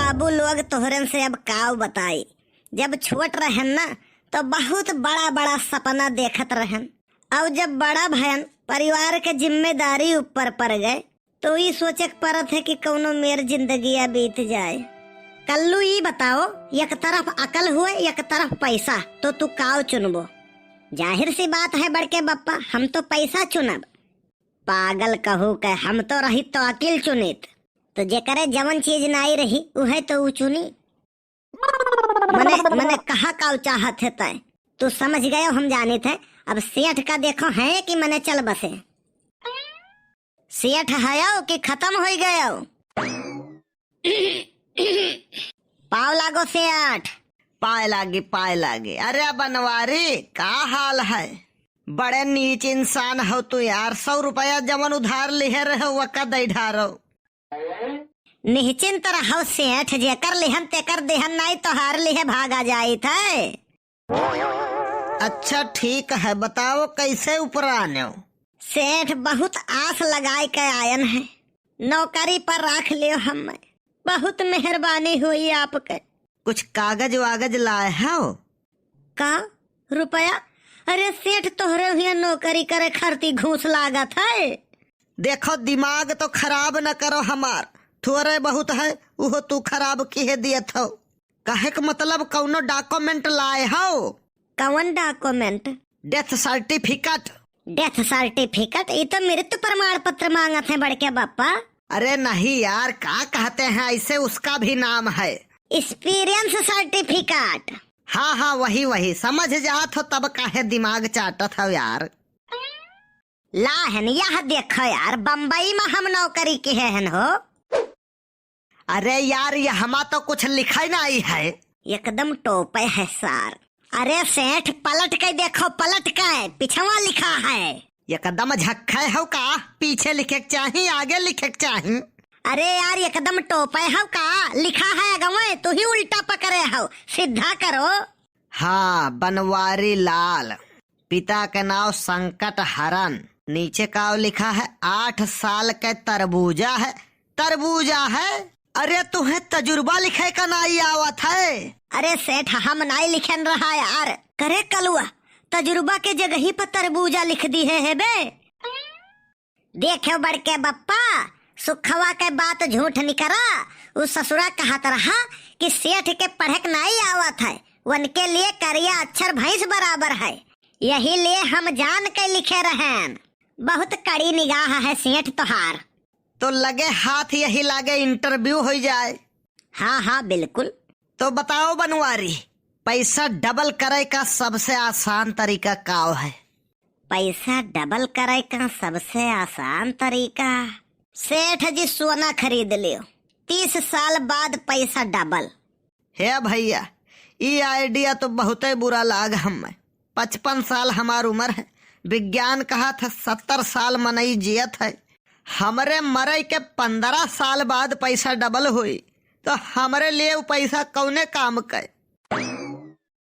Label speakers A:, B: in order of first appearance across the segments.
A: बाबू लोग तोहरन से अब काव बताई। जब छोट रहन ना तो बहुत बड़ा बड़ा सपना देखत रहन, और जब बड़ा भयन परिवार के जिम्मेदारी ऊपर पड़ गए तो ये सोचे पड़त है कि कौनो मेर जिंदगी बीत जाए। कल्लू ये बताओ, एक तरफ अकल हुए एक तरफ पैसा, तो तू काव चुनबो? जाहिर सी बात है बड़के बप्पा, हम तो पैसा चुनब। पागल कहू के हम तो रही तो अकिल चुनित, तो जेकरे जवन चीज नाई रही उहे तो ऊ चुनी। मने कहा काव चाहत है तय, तू समझ गयो हम जाने थे। अब सेठ का देखो है कि मने चल बसे। सेठ है कि खत्म हो गयो? पाव लागो सेठ।
B: पाए लागे। अरे बनवारी का हाल है? बड़े नीच इंसान हो तू यार। 100 रुपया जमन उधार लिहे रहे वका दे ढारो।
A: निश्चिंत रहो सेठ, जेकर लिहन तेकर देहन नहीं तो हार लिहे भागा जाई थे।
B: अच्छा ठीक है, बताओ कैसे ऊपर आने हो?
A: सेठ बहुत आस लगाए के आयन है, नौकरी पर रख लियो हमें। बहुत मेहरबानी हुई आपके।
B: कुछ कागज वागज लाए हो?
A: का रुपया? अरे सेठ तोहरे हुए नौकरी करे खरती घूस लागत है।
B: देखो दिमाग तो खराब न करो हमार, थोड़े बहुत है वो तू खराब किए दियत हो। कहे के मतलब कौनो डॉक्यूमेंट लाए हो?
A: कौन document?
B: Death certificate.
A: Death certificate? ये तो मृत्यु प्रमाण पत्र मांगत है बड़के बापा।
B: अरे नहीं यार, क्या कहते हैं ऐसे, उसका भी नाम है
A: एक्सपीरियंस सर्टिफिकेट।
B: हाँ वही समझ जात हो, तब काहे दिमाग चाटत हो यार।
A: लाहन यह देखो यार, बम्बई में हम नौकरी के हैं हो।
B: अरे यार यहाँ तो कुछ लिखा ही नहीं है।
A: एकदम टोपे है सार। अरे सेठ पलट के देखो, पलट के पिछवा लिखा है।
B: एकदम झक्खे हो का? पीछे लिखे के चाहिए आगे लिखे के चाहिए?
A: अरे यार एकदम टोपे हो का? लिखा है अगवे, तू ही उल्टा पकड़े हो, सीधा करो।
B: हाँ, बनवारी लाल, पिता के नाम संकट हरण। नीचे का लिखा है 8 साल के तरबूजा है। अरे तुम्हें तजुर्बा लिखे का नहीं आवत है?
A: अरे सेठ हम नहीं लिखन रहा यार, करे कलुआ तजुर्बा के जगह ही पर तरबूजा लिख दी है बे। देखो बड़के बप्पा, सुखवा के बात झूठ निकरा। उस ससुरा कहत रहा कि सेठ के पढ़क नहीं आवत है, उनके लिए करिया अक्षर भैंस बराबर है, यही लिए हम जान के लिखे रहें। बहुत कड़ी निगाह है सेठ तोहार।
B: तो लगे हाथ यही लागे इंटरव्यू हो जाए।
A: हाँ बिल्कुल।
B: तो बताओ बनवारी, पैसा डबल करे का सबसे आसान तरीका क्या है?
A: पैसा डबल करे का सबसे आसान तरीका? सेठ जी सोना खरीद लियो, 30 साल बाद पैसा डबल।
B: हे भैया, ये आइडिया तो बहुत ही बुरा लाग हमें। 55 साल हमार उम्र है, विज्ञान कहा था 70 साल मनई जियत है। हमरे मरे के 15 साल बाद पैसा डबल हुई तो हमरे लिए वो पैसा कौने काम के?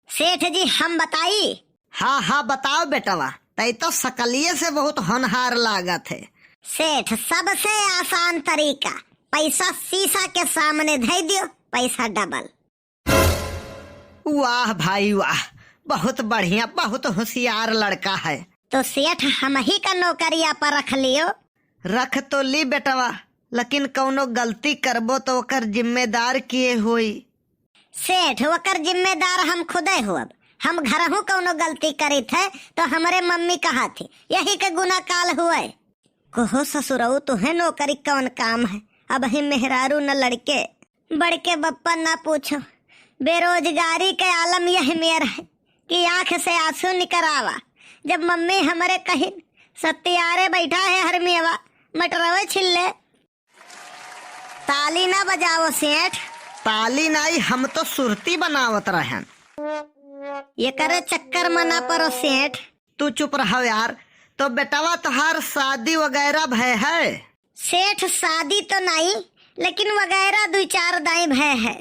A: सेठ जी हम बताई?
B: हाँ बताओ बेटवा, तै तो सकलिये से बहुत होनहार लागत है।
A: सेठ सबसे आसान तरीका, पैसा शीशा के सामने धै दियो, पैसा डबल।
B: वाह भाई वाह, बहुत बढ़िया, बहुत होशियार लड़का है।
A: तो सेठ हम ही का नौकरिया पर रख लियो।
B: रख तो ली बेटवा, लेकिन कौनो गलती करबो तो ओकर जिम्मेदार किए हुई।
A: सेठ ओकर जिम्मेदार हम खुदे हुआ। हम घर हूँ कौनो गलती करी थे तो हमारे मम्मी कहा थी यही के गुना काल हुए। कहो ससुरऊ तुम्हें नौकरी कौन काम है, अब ही मेहरारू न लड़के। बड़के बप्पा न पूछो, बेरोजगारी के आलम यही मेर है कि आंख से आंसू निकर आवा। जब मम्मी हमारे कही सत्यारे बैठा है हरमेवा मटरवे छिल्ले। ताली ना बजाओ सेठ।
B: ताली नहीं, हम तो सुरती बनावत रहन।
A: ये करे चक्कर मना परो सेठ।
B: तू चुप रहो यार। तो बेटवा तुहार शादी वगैरह भय है?
A: सेठ शादी तो नहीं, लेकिन वगैरह 2-4 दाई भय है।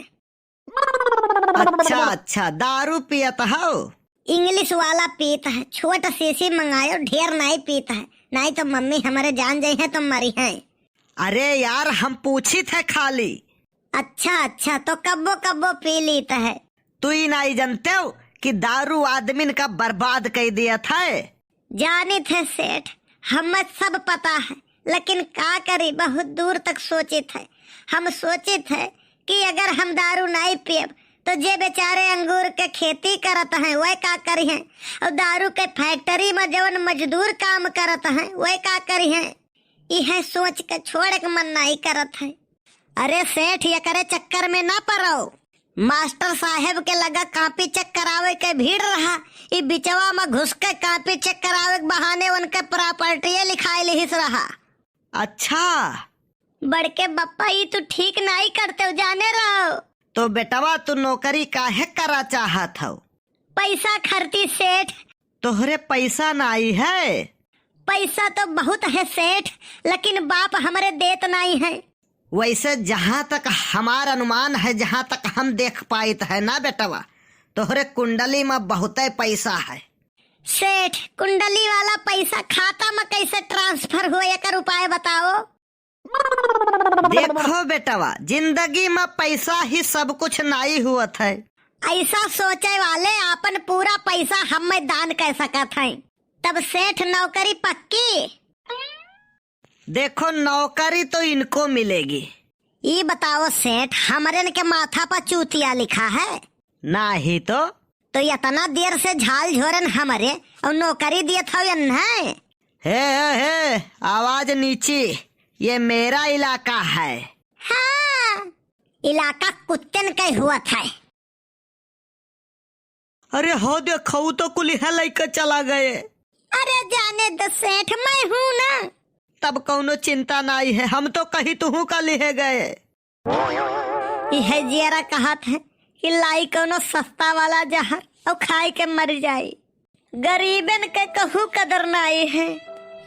B: अच्छा, दारू पियत हो?
A: इंग्लिश वाला पीता है, छोटा शीशी मंगायो, ढेर नहीं पीता है, नहीं तो मम्मी हमारे जान जाए हैं तो मरी हैं।
B: अरे यार हम पूछी थे खाली।
A: अच्छा अच्छा, तो कब्बो कब्बो पी लीता है।
B: तू ही नहीं जानते हो कि दारू आदमी का बर्बाद कर दिया था।
A: जाने थे सेठ, हमें सब पता है, लेकिन का करी, बहुत दूर तक सोचे थे। हम सोचे थे कि अगर हम दारू नहीं पियब तो जे बेचारे अंगूर के खेती करत हैं वह का करी हैं, और दारू के फैक्ट्री में जवन मजदूर काम करत हैं वह का करी हैं। यह सोच के छोड़े के मन नहीं करत है। अरे सेठ, ये करे चक्कर में ना पड़ो। मास्टर साहेब के लगा कॉपी चेक करावे के भीड़ रहा, ई बिचवा में घुस के कॉपी चेक करावे के बहाने उनके प्रॉपर्टी लिखाई लिहिस रहा।
B: अच्छा,
A: बड़के बप्पा, ये तू ठीक नहीं करते हो, जाने रहो।
B: तो बेटवा तू नौकरी काहे करा चाहत हो?
A: पैसा खर्ची सेठ।
B: तोहरे पैसा नहीं है?
A: पैसा तो बहुत है सेठ, लेकिन बाप हमारे देत नहीं है।
B: वैसे जहाँ तक हमार अनुमान है, जहाँ तक हम देख पाए है ना बेटवा, तोहरे कुंडली में बहुत पैसा है।
A: सेठ, कुंडली वाला पैसा खाता में कैसे ट्रांसफर हो, एक उपाय बताओ।
B: देखो बेटवा, जिंदगी में पैसा ही सब कुछ नहीं हुआ है।
A: ऐसा सोचे वाले अपन पूरा पैसा हमें दान कर सकत हैं। तब सेठ नौकरी पक्की?
B: देखो, नौकरी तो इनको मिलेगी।
A: ये बताओ सेठ, हमारे के माथा पर चूतिया लिखा है?
B: नहीं तो
A: इतना देर से झाल झोरन हमारे और नौकरी दिए था या नहीं?
B: हे, आवाज नीचे, ये मेरा इलाका है।
A: हाँ, इलाका कुत्तन का हुआ था।
B: अरे हो देखो, तो कुलिहा लेकर चला गए।
A: अरे जाने दो सेठ, मैं हूँ ना।
B: तब कौनो चिंता नहीं है, हम तो कहीं तुहू का ले गए।
A: यह जियरा कहा था कि लाई कोनो सस्ता वाला जहर और खाई के मर जाई। गरीबन के कहू कदर नहीं है।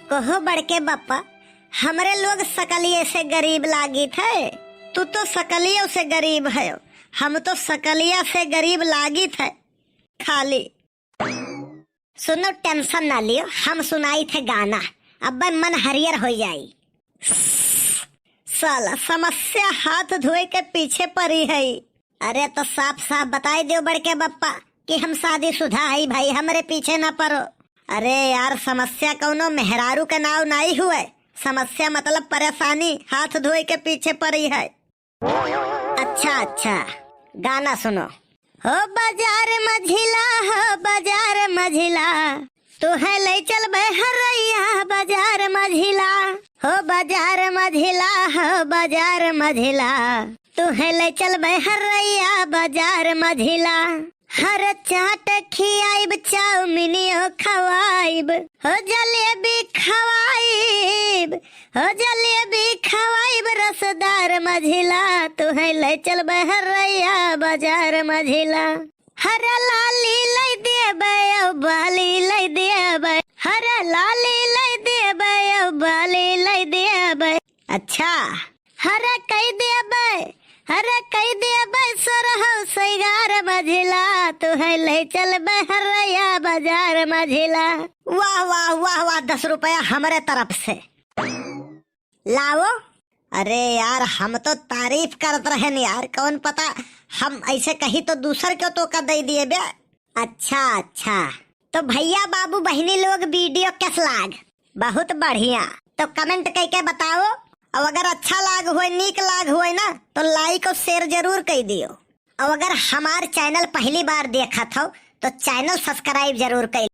A: कहो बड़के बप्पा, हमरे लोग सकलिये से गरीब लागी थे। तू तो सकलियों से गरीब है, हम तो सकलिया से गरीब लागी थे खाली। सुनो, टेंशन ना लियो, हम सुनाई थे गाना, अब मन हरियर हो जाई। साला समस्या हाथ धोए के पीछे पड़ी है। अरे तो साफ साफ बताई दो बड़के बप्पा कि हम शादीशुदा है भाई, हमारे पीछे ना पड़ो। अरे यार, समस्या कौनो मेहरारू के नाव नहीं हुए, समस्या मतलब परेशानी हाथ धोए के पीछे पड़ी है। अच्छा अच्छा, गाना सुनो। हो बाजार मझिला, हो बाजार मझिला, तू है ले चल बहरैया बाजार मझिला। हो बाजार मझिला, हो बाजार मझिला, तू है ले चल बहरैया बाजार मझिला। हर चाट खियाइब, चाउमीनियो खवाइब, हो जलेबी खवाइब, हो जलेबी खवाइब रसदार मझिला। तू है ले चल बहरैया बाजार मझिला। हर लाली लई देबै, बाली लई देबै, हर लाली लई देबै, बाली लई देबै। अच्छा, हर कई देबै, हर कई देबै, सरहौ सैगार मझिला। तू है ले चल बहरैया बाजार मझिला। वाह वाह वाह वाह, 10 रुपया हमारे तरफ से लाओ। अरे यार, हम तो तारीफ करते रहे यार, कौन पता हम ऐसे कहीं तो दूसर क्यों तो का दे दिए बे। अच्छा अच्छा, तो भैया बाबू बहनी लोग वीडियो कैसा लाग? बहुत बढ़िया, तो कमेंट करके बताओ, और अगर अच्छा लाग हुए, नीक लाग हुए ना, तो लाइक और शेयर जरूर कर दियो। और अगर हमार चैनल पहली बार देखा था तो चैनल सब्सक्राइब जरूर कर।